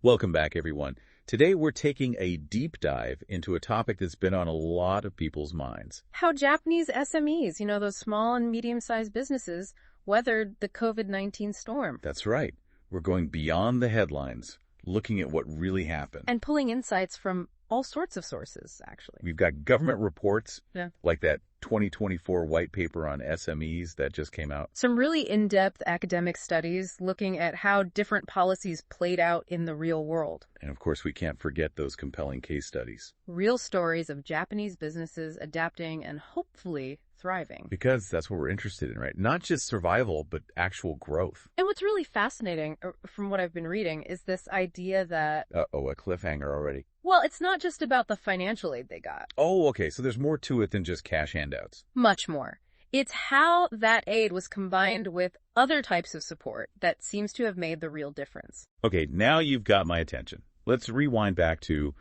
Welcome back, everyone. Today we're taking a deep dive into a topic that's been on a lot of people's minds. How Japanese SMEs, those small and medium-sized businesses, weathered the COVID-19 storm. That's right. We're going beyond the headlines, looking at what really happened. And pulling insights from all sorts of sources, actually. We've got government reports, Yeah. like that 2024 white paper on SMEs that just came out. Some really in-depth academic studies looking at how different policies played out in the real world. And of course, we can't forget those compelling case studies. Real stories of Japanese businesses adapting and hopefully thriving. Because that's what we're interested in, right? Not just survival, but actual growth. And what's really fascinating, from what I've been reading, is this idea that... Uh-oh, a cliffhanger already. Well, it's not just about the financial aid they got. Oh, okay, so there's more to it than just cash handouts. Much more. It's how that aid was combined with other types of support that seems to have made the real difference. Okay, now you've got my attention. Let's rewind back to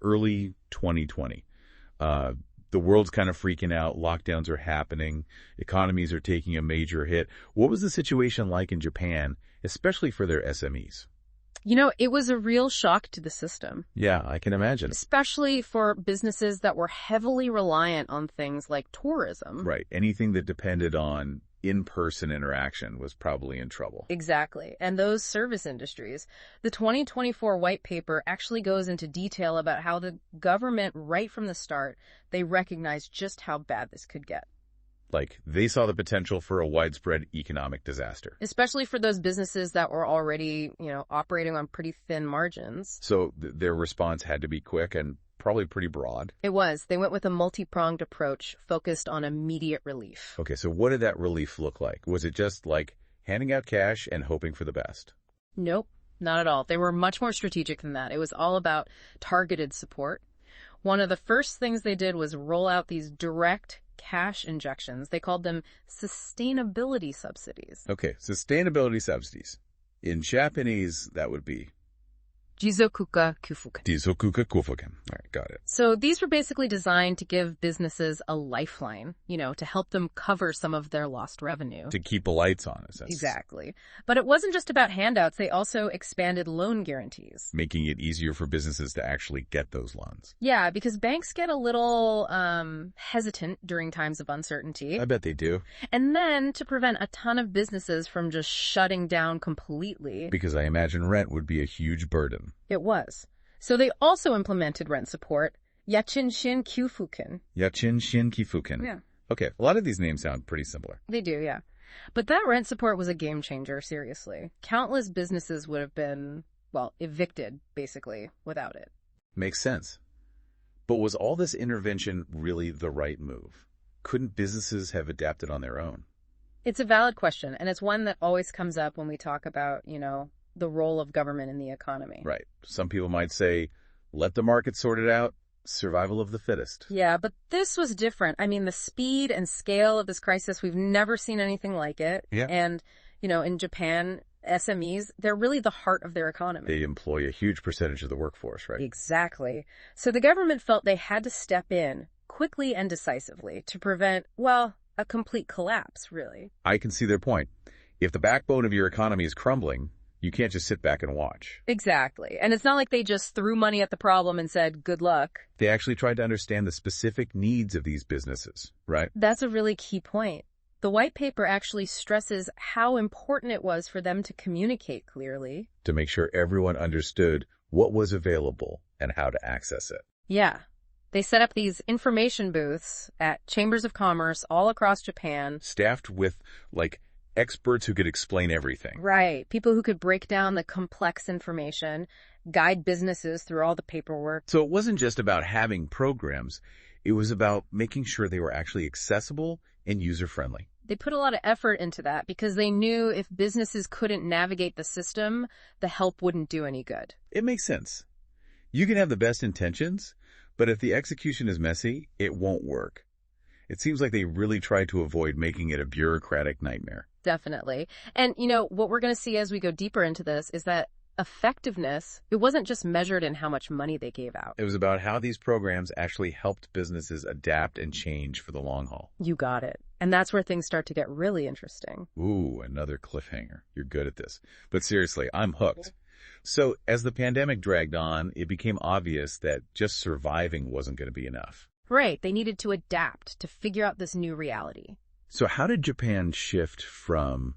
early 2020. The world's kind of freaking out. Lockdowns are happening. Economies are taking a major hit. What was the situation like in Japan, especially for their SMEs? It was a real shock to the system. Yeah, I can imagine. Especially for businesses that were heavily reliant on things like tourism. Right. Anything that depended on in-person interaction was probably in trouble. Exactly. And those service industries. The 2024 white paper actually goes into detail about how the government, right from the start, they recognized just how bad this could get. Like, they saw the potential for a widespread economic disaster. Especially for those businesses that were already, operating on pretty thin margins. So their response had to be quick and probably pretty broad. It was. They went with a multi-pronged approach focused on immediate relief. Okay, so what did that relief look like? Was it just like handing out cash and hoping for the best? Nope, not at all. They were much more strategic than that. It was all about targeted support. One of the first things they did was roll out these direct cash injections. They called them sustainability subsidies. Okay, sustainability subsidies. In Japanese, that would be Jizokuka Kufuken. Jizokuka Kufuken. All right, got it. So these were basically designed to give businesses a lifeline, to help them cover some of their lost revenue. To keep the lights on, essentially. Exactly. But it wasn't just about handouts. They also expanded loan guarantees. Making it easier for businesses to actually get those loans. Yeah, because banks get a little hesitant during times of uncertainty. I bet they do. And then to prevent a ton of businesses from just shutting down completely. Because I imagine rent would be a huge burden. It was. So they also implemented rent support, Yachinshin Kyufuken. Yachinshin Kifuken. Yeah. Okay, a lot of these names sound pretty similar. They do, yeah. But that rent support was a game changer, seriously. Countless businesses would have been, evicted, basically, without it. Makes sense. But was all this intervention really the right move? Couldn't businesses have adapted on their own? It's a valid question, and it's one that always comes up when we talk about, the role of government in the economy. Right. Some people might say, let the market sort it out, survival of the fittest. Yeah, but this was different. I mean, the speed and scale of this crisis, we've never seen anything like it. Yeah. And, in Japan, SMEs, they're really the heart of their economy. They employ a huge percentage of the workforce, right? Exactly. So the government felt they had to step in quickly and decisively to prevent, a complete collapse, really. I can see their point. If the backbone of your economy is crumbling, you can't just sit back and watch. Exactly. And it's not like they just threw money at the problem and said, good luck. They actually tried to understand the specific needs of these businesses, right? That's a really key point. The white paper actually stresses how important it was for them to communicate clearly. To make sure everyone understood what was available and how to access it. Yeah. They set up these information booths at chambers of commerce all across Japan. Staffed with, experts who could explain everything. Right. People who could break down the complex information, guide businesses through all the paperwork. So it wasn't just about having programs. It was about making sure they were actually accessible and user-friendly. They put a lot of effort into that because they knew if businesses couldn't navigate the system, the help wouldn't do any good. It makes sense. You can have the best intentions, but if the execution is messy, it won't work. It seems like they really tried to avoid making it a bureaucratic nightmare. Definitely. And, what we're going to see as we go deeper into this is that effectiveness, it wasn't just measured in how much money they gave out. It was about how these programs actually helped businesses adapt and change for the long haul. You got it. And that's where things start to get really interesting. Ooh, another cliffhanger. You're good at this. But seriously, I'm hooked. So as the pandemic dragged on, it became obvious that just surviving wasn't going to be enough. Right, they needed to adapt to figure out this new reality. So how did Japan shift from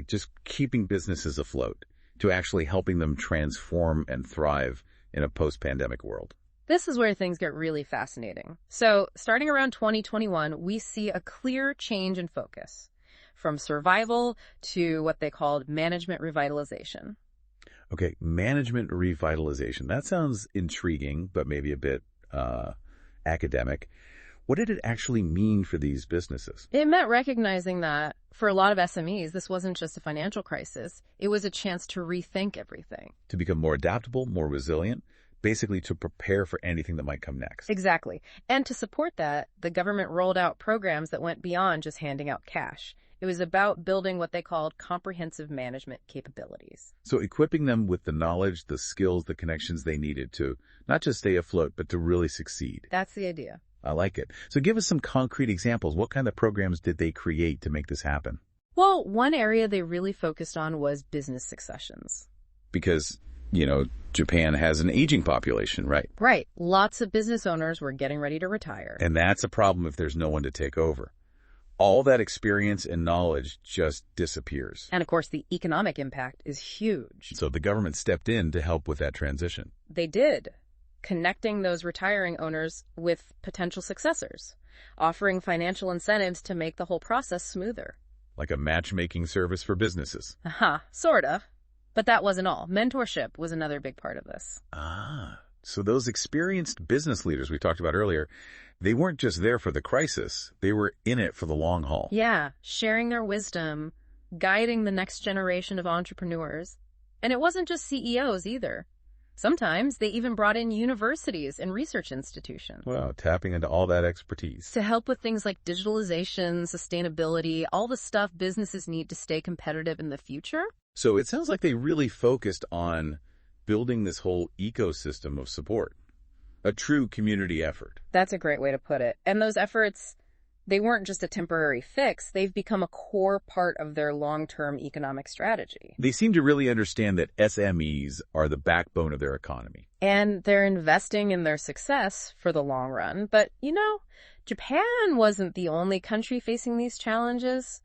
just keeping businesses afloat to actually helping them transform and thrive in a post-pandemic world? This is where things get really fascinating. So starting around 2021, we see a clear change in focus from survival to what they called management revitalization. Okay, management revitalization. That sounds intriguing, but maybe a bit academic. What did it actually mean for these businesses? It meant recognizing that for a lot of SMEs, this wasn't just a financial crisis. It was a chance to rethink everything. To become more adaptable, more resilient, basically to prepare for anything that might come next. Exactly. And to support that, the government rolled out programs that went beyond just handing out cash. It was about building what they called comprehensive management capabilities. So equipping them with the knowledge, the skills, the connections they needed to not just stay afloat, but to really succeed. That's the idea. I like it. So give us some concrete examples. What kind of programs did they create to make this happen? Well, one area they really focused on was business successions. Because, Japan has an aging population, right? Right. Lots of business owners were getting ready to retire. And that's a problem if there's no one to take over. All that experience and knowledge just disappears. And of course, the economic impact is huge. So the government stepped in to help with that transition. They did, connecting those retiring owners with potential successors, offering financial incentives to make the whole process smoother. Like a matchmaking service for businesses. Sorta. But that wasn't all. Mentorship was another big part of this. So those experienced business leaders we talked about earlier, they weren't just there for the crisis. They were in it for the long haul. Yeah, sharing their wisdom, guiding the next generation of entrepreneurs. And it wasn't just CEOs either. Sometimes they even brought in universities and research institutions. Wow, tapping into all that expertise. To help with things like digitalization, sustainability, all the stuff businesses need to stay competitive in the future. So it sounds like they really focused on building this whole ecosystem of support. A true community effort. That's a great way to put it. And those efforts, they weren't just a temporary fix. They've become a core part of their long-term economic strategy. They seem to really understand that SMEs are the backbone of their economy. And they're investing in their success for the long run. But, Japan wasn't the only country facing these challenges.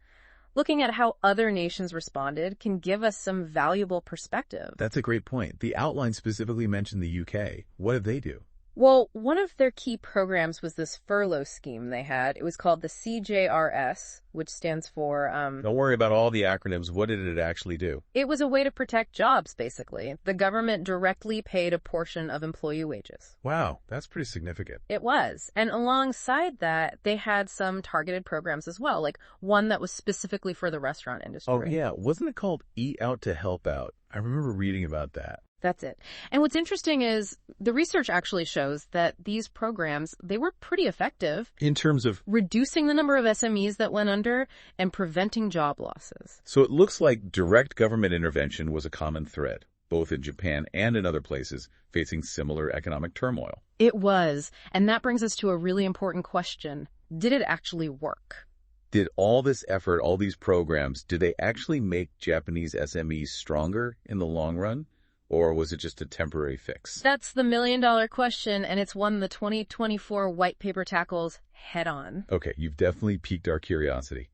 Looking at how other nations responded can give us some valuable perspective. That's a great point. The outline specifically mentioned the UK. What did they do? Well, one of their key programs was this furlough scheme they had. It was called the CJRS, which stands for... Don't worry about all the acronyms. What did it actually do? It was a way to protect jobs, basically. The government directly paid a portion of employee wages. Wow, that's pretty significant. It was. And alongside that, they had some targeted programs as well, like one that was specifically for the restaurant industry. Oh, yeah. Wasn't it called Eat Out to Help Out? I remember reading about that. That's it. And what's interesting is the research actually shows that these programs, they were pretty effective. In terms of reducing the number of SMEs that went under and preventing job losses. So it looks like direct government intervention was a common thread, both in Japan and in other places facing similar economic turmoil. It was. And that brings us to a really important question. Did it actually work? Did all this effort, all these programs, did they actually make Japanese SMEs stronger in the long run? Or was it just a temporary fix? That's the million-dollar question, and it's one the 2024 white paper tackles head on. Okay, you've definitely piqued our curiosity.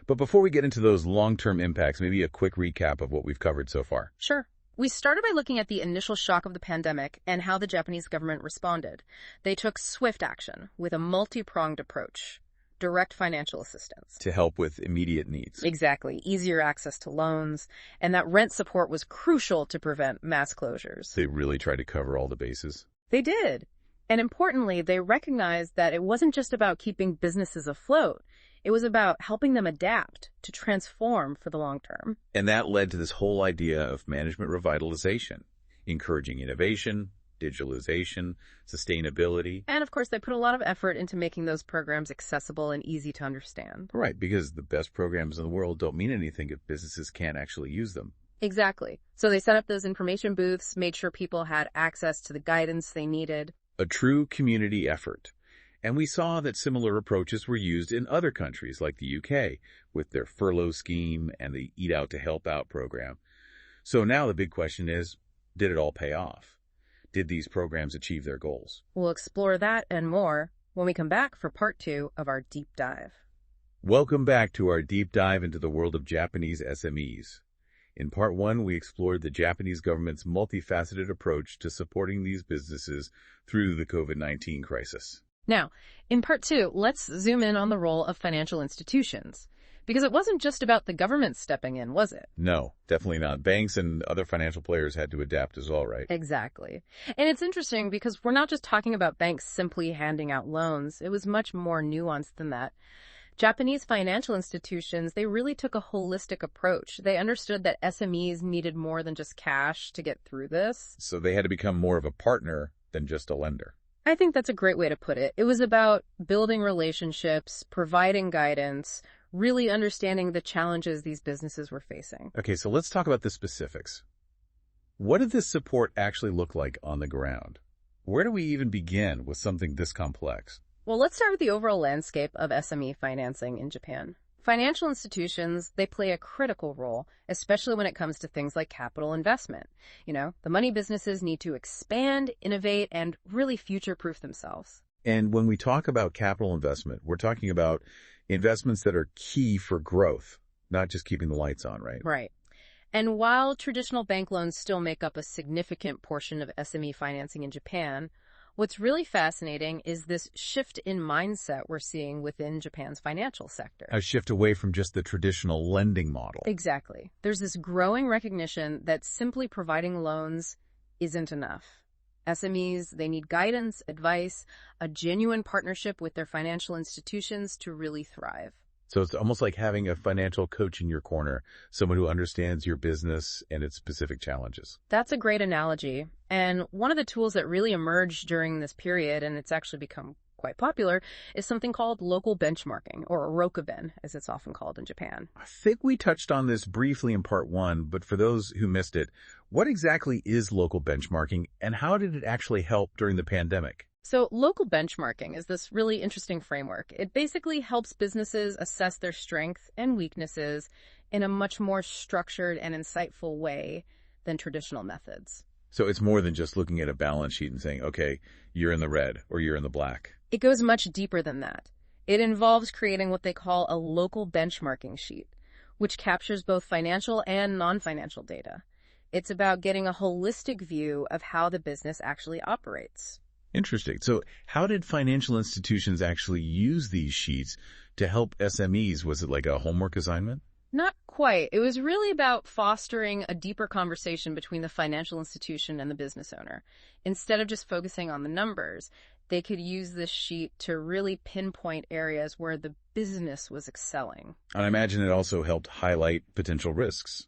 But before we get into those long-term impacts, maybe a quick recap of what we've covered so far. Sure. We started by looking at the initial shock of the pandemic and how the Japanese government responded. They took swift action with a multi-pronged approach. Direct financial assistance. To help with immediate needs. Exactly. Easier access to loans. And that rent support was crucial to prevent mass closures. They really tried to cover all the bases. They did. And importantly, they recognized that it wasn't just about keeping businesses afloat. It was about helping them adapt to transform for the long term. And that led to this whole idea of management revitalization, encouraging innovation, digitalization, sustainability. And of course, they put a lot of effort into making those programs accessible and easy to understand. Right, because the best programs in the world don't mean anything if businesses can't actually use them. Exactly. So they set up those information booths, made sure people had access to the guidance they needed. A true community effort. And we saw that similar approaches were used in other countries like the UK with their furlough scheme and the Eat Out to Help Out program. So now the big question is, Did it all pay off? Did these programs achieve their goals? We'll explore that and more when we come back for part 2 of our deep dive. Welcome back to our deep dive into the world of Japanese SMEs. In part 1, we explored the Japanese government's multifaceted approach to supporting these businesses through the COVID-19 crisis. Now, in part 2, let's zoom in on the role of financial institutions. Because it wasn't just about the government stepping in, was it? No, definitely not. Banks and other financial players had to adapt as well, right? Exactly. And it's interesting because we're not just talking about banks simply handing out loans. It was much more nuanced than that. Japanese financial institutions, they really took a holistic approach. They understood that SMEs needed more than just cash to get through this. So they had to become more of a partner than just a lender. I think that's a great way to put it. It was about building relationships, providing guidance, really understanding the challenges these businesses were facing. Okay, so let's talk about the specifics. What did this support actually look like on the ground? Where do we even begin with something this complex? Well, let's start with the overall landscape of SME financing in Japan. Financial institutions, they play a critical role, especially when it comes to things like capital investment. The money businesses need to expand, innovate, and really future-proof themselves. And when we talk about capital investment, we're talking about investments that are key for growth, not just keeping the lights on, right? Right. And while traditional bank loans still make up a significant portion of SME financing in Japan, what's really fascinating is this shift in mindset we're seeing within Japan's financial sector. A shift away from just the traditional lending model. Exactly. There's this growing recognition that simply providing loans isn't enough. SMEs, they need guidance, advice, a genuine partnership with their financial institutions to really thrive. So it's almost like having a financial coach in your corner, someone who understands your business and its specific challenges. That's a great analogy. And one of the tools that really emerged during this period, and it's actually become quite popular, is something called local benchmarking, or rokuben, as it's often called in Japan. I think we touched on this briefly in part 1, but for those who missed it, what exactly is local benchmarking and how did it actually help during the pandemic? So local benchmarking is this really interesting framework. It basically helps businesses assess their strengths and weaknesses in a much more structured and insightful way than traditional methods. So it's more than just looking at a balance sheet and saying, okay, you're in the red or you're in the black. It goes much deeper than that. It involves creating what they call a local benchmarking sheet, which captures both financial and non-financial data. It's about getting a holistic view of how the business actually operates. Interesting. So how did financial institutions actually use these sheets to help SMEs? Was it like a homework assignment? Not quite. It was really about fostering a deeper conversation between the financial institution and the business owner. Instead of just focusing on the numbers, they could use this sheet to really pinpoint areas where the business was excelling. And I imagine it also helped highlight potential risks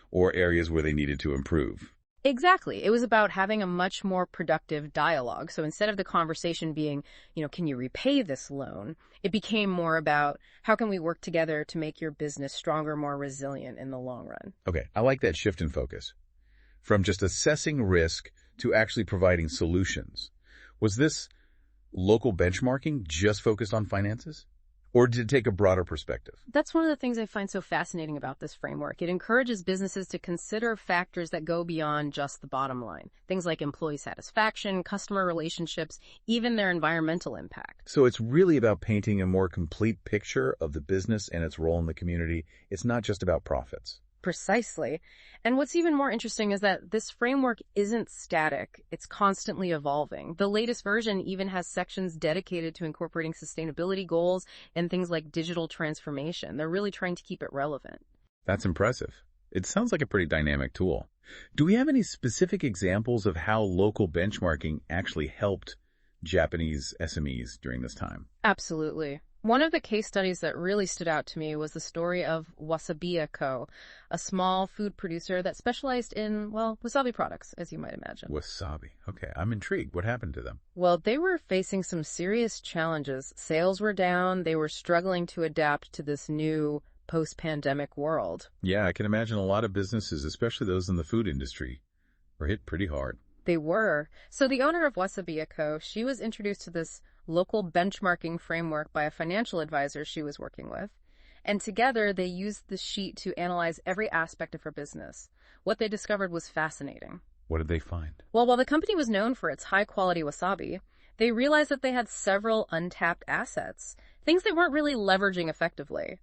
or areas where they needed to improve. Exactly. It was about having a much more productive dialogue. So instead of the conversation being, can you repay this loan? It became more about how can we work together to make your business stronger, more resilient in the long run. Okay, I like that shift in focus. From just assessing risk to actually providing solutions. Was this local benchmarking just focused on finances? Or did it take a broader perspective? That's one of the things I find so fascinating about this framework. It encourages businesses to consider factors that go beyond just the bottom line. Things like employee satisfaction, customer relationships, even their environmental impact. So it's really about painting a more complete picture of the business and its role in the community. It's not just about profits. Precisely. And what's even more interesting is that this framework isn't static. It's constantly evolving. The latest version even has sections dedicated to incorporating sustainability goals and things like digital transformation. They're really trying to keep it relevant. That's impressive. It sounds like a pretty dynamic tool. Do we have any specific examples of how local benchmarking actually helped Japanese SMEs during this time? Absolutely. One of the case studies that really stood out to me was the story of Wasabi Co., a small food producer that specialized in, wasabi products, as you might imagine. Wasabi. Okay, I'm intrigued. What happened to them? Well, they were facing some serious challenges. Sales were down. They were struggling to adapt to this new post-pandemic world. Yeah, I can imagine a lot of businesses, especially those in the food industry, were hit pretty hard. They were. So the owner of Wasabi Co., she was introduced to this local benchmarking framework by a financial advisor she was working with. And together, they used the sheet to analyze every aspect of her business. What they discovered was fascinating. What did they find? Well, while the company was known for its high-quality wasabi, they realized that they had several untapped assets, things they weren't really leveraging effectively.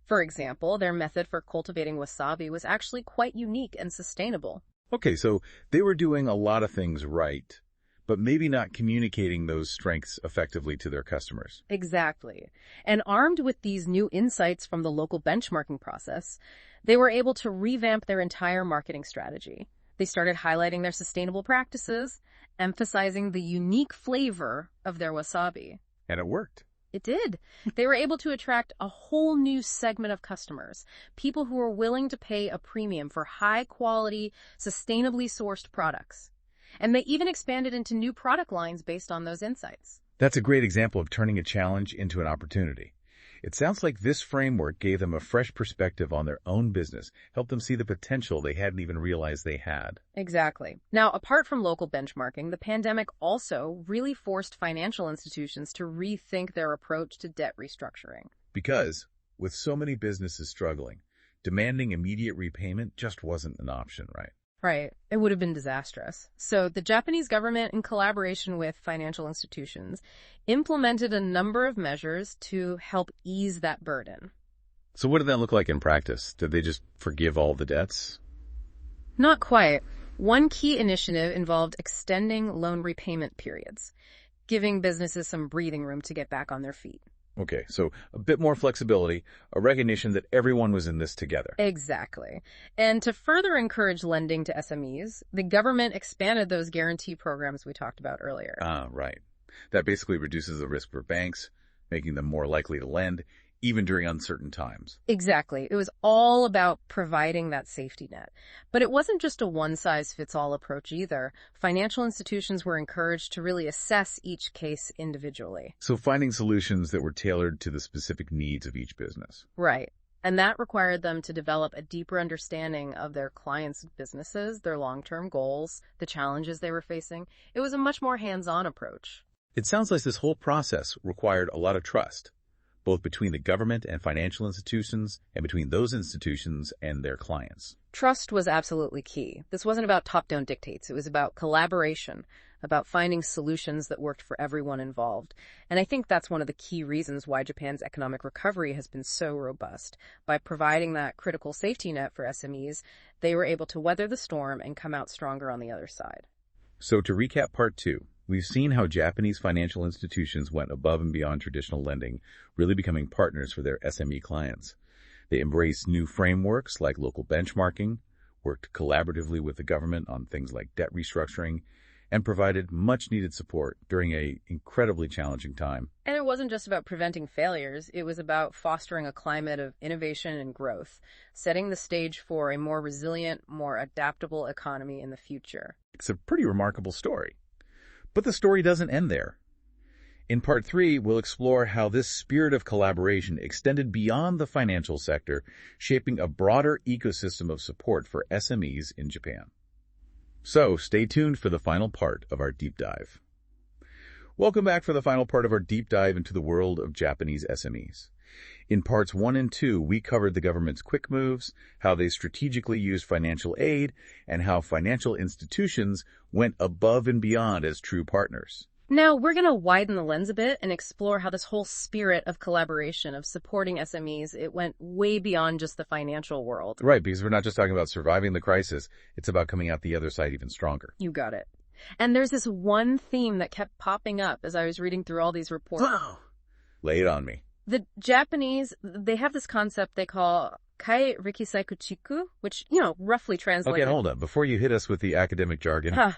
For example, their method for cultivating wasabi was actually quite unique and sustainable. Okay, so they were doing a lot of things right, but maybe not communicating those strengths effectively to their customers. Exactly. And armed with these new insights from the local benchmarking process, they were able to revamp their entire marketing strategy. They started highlighting their sustainable practices, emphasizing the unique flavor of their wasabi. And it worked. It did. They were able to attract a whole new segment of customers, people who were willing to pay a premium for high-quality, sustainably sourced products. And they even expanded into new product lines based on those insights. That's a great example of turning a challenge into an opportunity. It sounds like this framework gave them a fresh perspective on their own business, helped them see the potential they hadn't even realized they had. Exactly. Now, apart from local benchmarking, the pandemic also really forced financial institutions to rethink their approach to debt restructuring. Because, with so many businesses struggling, demanding immediate repayment just wasn't an option, right? Right. It would have been disastrous. So the Japanese government, in collaboration with financial institutions, implemented a number of measures to help ease that burden. So what did that look like in practice? Did they just forgive all the debts? Not quite. One key initiative involved extending loan repayment periods, giving businesses some breathing room to get back on their feet. Okay, so a bit more flexibility, a recognition that everyone was in this together. Exactly. And to further encourage lending to SMEs, the government expanded those guarantee programs we talked about earlier. Right. That basically reduces the risk for banks, making them more likely to lend, even during uncertain times. Exactly. It was all about providing that safety net. But it wasn't just a one-size-fits-all approach either. Financial institutions were encouraged to really assess each case individually. So finding solutions that were tailored to the specific needs of each business. Right. And that required them to develop a deeper understanding of their clients' businesses, their long-term goals, the challenges they were facing. It was a much more hands-on approach. It sounds like this whole process required a lot of trust, both between the government and financial institutions and between those institutions and their clients. Trust was absolutely key. This wasn't about top-down dictates. It was about collaboration, about finding solutions that worked for everyone involved. And I think that's one of the key reasons why Japan's economic recovery has been so robust. By providing that critical safety net for SMEs, they were able to weather the storm and come out stronger on the other side. So to recap part 2, we've seen how Japanese financial institutions went above and beyond traditional lending, really becoming partners for their SME clients. They embraced new frameworks like local benchmarking, worked collaboratively with the government on things like debt restructuring, and provided much-needed support during an incredibly challenging time. And it wasn't just about preventing failures. It was about fostering a climate of innovation and growth, setting the stage for a more resilient, more adaptable economy in the future. It's a pretty remarkable story. But the story doesn't end there. In part 3, we'll explore how this spirit of collaboration extended beyond the financial sector, shaping a broader ecosystem of support for SMEs in Japan. So, stay tuned for the final part of our deep dive. Welcome back for the final part of our deep dive into the world of Japanese SMEs. In parts 1 and 2, we covered the government's quick moves, how they strategically used financial aid, and how financial institutions went above and beyond as true partners. Now, we're going to widen the lens a bit and explore how this whole spirit of collaboration, of supporting SMEs, it went way beyond just the financial world. Right, because we're not just talking about surviving the crisis, it's about coming out the other side even stronger. You got it. And there's this one theme that kept popping up as I was reading through all these reports. Wow! Lay it on me. The Japanese, they have this concept they call kai rikisaiku chiku, which, roughly translates. Okay, hold up. Before you hit us with the academic jargon.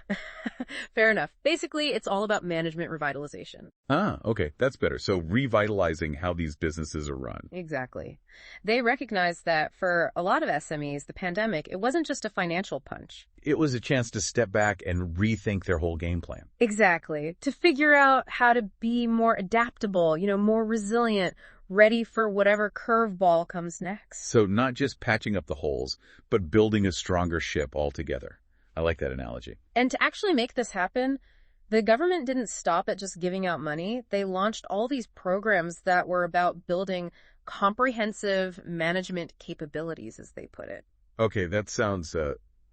Fair enough. Basically, it's all about management revitalization. Okay. That's better. So revitalizing how these businesses are run. Exactly. They recognize that for a lot of SMEs, the pandemic, it wasn't just a financial punch. It was a chance to step back and rethink their whole game plan. Exactly. To figure out how to be more adaptable, more resilient, ready for whatever curveball comes next. So not just patching up the holes, but building a stronger ship altogether. I like that analogy. And to actually make this happen, the government didn't stop at just giving out money. They launched all these programs that were about building comprehensive management capabilities, as they put it. Okay, that sounds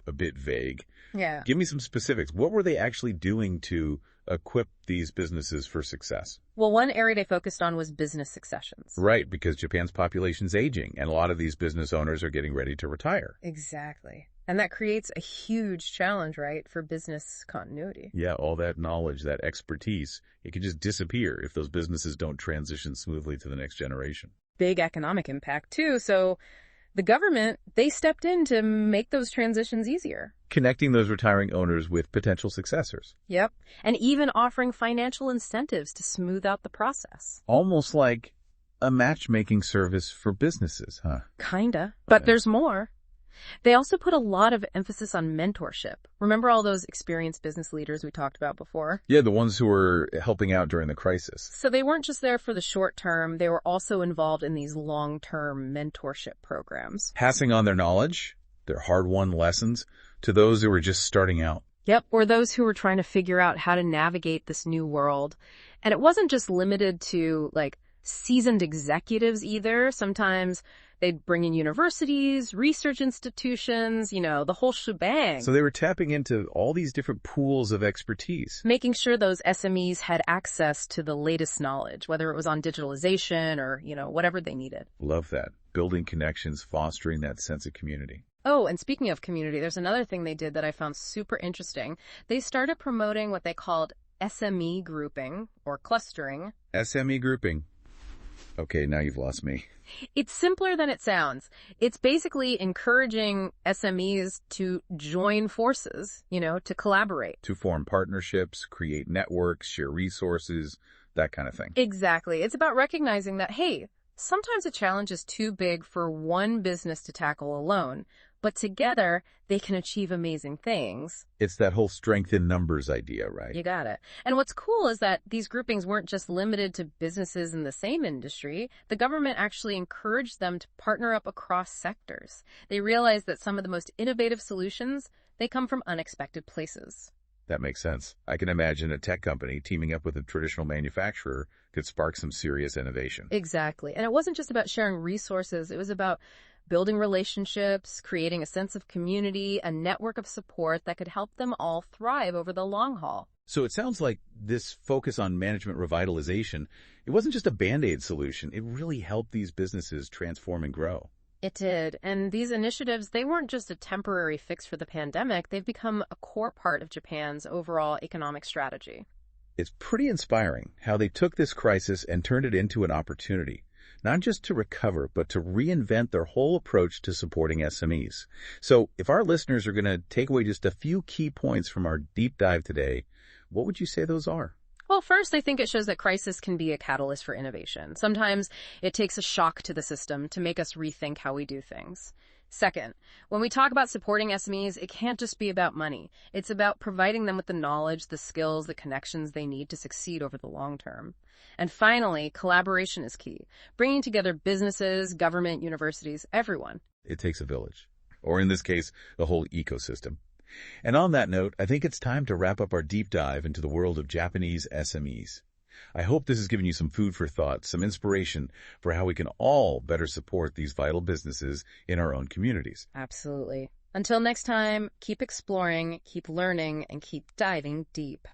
a bit vague. Yeah. Give me some specifics. What were they actually doing to equip these businesses for success? Well, one area they focused on was business successions. Right, because Japan's population's aging, and a lot of these business owners are getting ready to retire. Exactly. And that creates a huge challenge, right, for business continuity. Yeah, all that knowledge, that expertise, it can just disappear if those businesses don't transition smoothly to the next generation. Big economic impact, too. So the government, they stepped in to make those transitions easier. Connecting those retiring owners with potential successors. Yep. And even offering financial incentives to smooth out the process. Almost like a matchmaking service for businesses, huh? Kinda. But there's more. They also put a lot of emphasis on mentorship. Remember all those experienced business leaders we talked about before? Yeah, the ones who were helping out during the crisis. So they weren't just there for the short term, they were also involved in these long-term mentorship programs. Passing on their knowledge, their hard-won lessons, to those who were just starting out. Yep, or those who were trying to figure out how to navigate this new world. And it wasn't just limited to, seasoned executives either. Sometimes they'd bring in universities, research institutions, the whole shebang. So they were tapping into all these different pools of expertise. Making sure those SMEs had access to the latest knowledge, whether it was on digitalization or, whatever they needed. Love that. Building connections, fostering that sense of community. Oh, and speaking of community, there's another thing they did that I found super interesting. They started promoting what they called SME grouping or clustering. SME grouping. Okay, now you've lost me. It's simpler than it sounds. It's basically encouraging SMEs to join forces, to collaborate. To form partnerships, create networks, share resources, that kind of thing. Exactly. It's about recognizing that, hey, sometimes a challenge is too big for one business to tackle alone, but together they can achieve amazing things. It's that whole strength in numbers idea, right? You got it. And what's cool is that these groupings weren't just limited to businesses in the same industry. The government actually encouraged them to partner up across sectors. They realized that some of the most innovative solutions, they come from unexpected places. That makes sense. I can imagine a tech company teaming up with a traditional manufacturer could spark some serious innovation. Exactly. And it wasn't just about sharing resources. It was about building relationships, creating a sense of community, a network of support that could help them all thrive over the long haul. So it sounds like this focus on management revitalization, it wasn't just a Band-Aid solution. It really helped these businesses transform and grow. It did. And these initiatives, they weren't just a temporary fix for the pandemic. They've become a core part of Japan's overall economic strategy. It's pretty inspiring how they took this crisis and turned it into an opportunity, not just to recover, but to reinvent their whole approach to supporting SMEs. So if our listeners are going to take away just a few key points from our deep dive today, what would you say those are? Well, first, I think it shows that crisis can be a catalyst for innovation. Sometimes it takes a shock to the system to make us rethink how we do things. Second, when we talk about supporting SMEs, it can't just be about money. It's about providing them with the knowledge, the skills, the connections they need to succeed over the long term. And finally, collaboration is key. Bringing together businesses, government, universities, everyone. It takes a village, or in this case, the whole ecosystem. And on that note, I think it's time to wrap up our deep dive into the world of Japanese SMEs. I hope this has given you some food for thought, some inspiration for how we can all better support these vital businesses in our own communities. Absolutely. Until next time, keep exploring, keep learning, and keep diving deep.